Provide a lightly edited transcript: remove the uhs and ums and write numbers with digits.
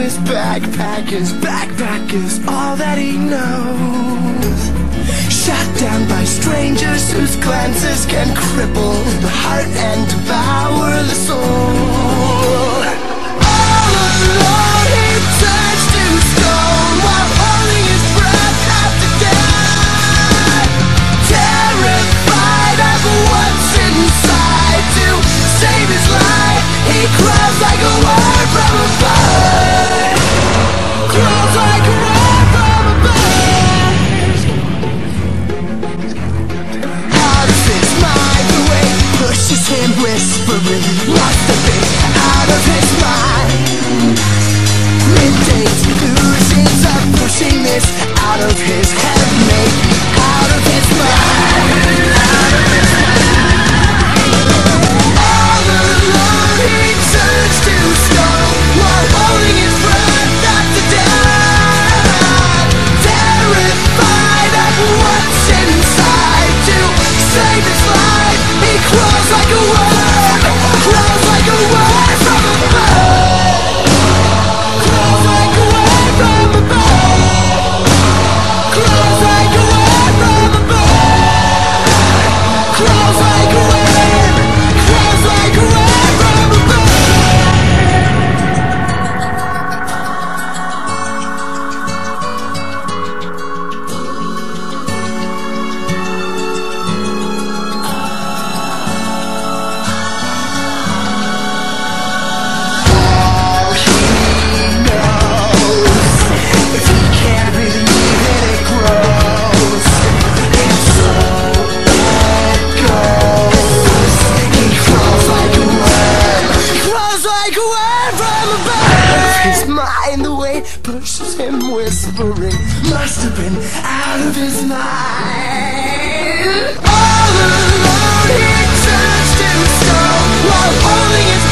his backpack is all that he knows. Shot down by strangers whose glances can cripple the heart and devour the soul. All alone he turns to stone while holding his breath after death. Terrified of what's inside, to save his life he cries like a word from a bird. Crawls like a word from a bird. Out of his mind, the way pushes him whispering. Must have been out of his mind. Middays, illusions are pushing this out of his head, maybe out of his mind. Out of his mind. All alone he turns to stone while holding his breath after death. Terrified of what's inside, to save his life he crawls like a word. Crawls like a word from a bird. Crawls like a word from a bird. Crawls like a word from a bird. Crawls like a word. Crawls like a word from a bird. All he knows, if he can't believe it, it grows. His soul, it goes. He crawls like a word. Crawls like a word from a bird. Out of his mind, the way pushes him whispering. Must have been out of his mind. All alone he turns to stone while holding his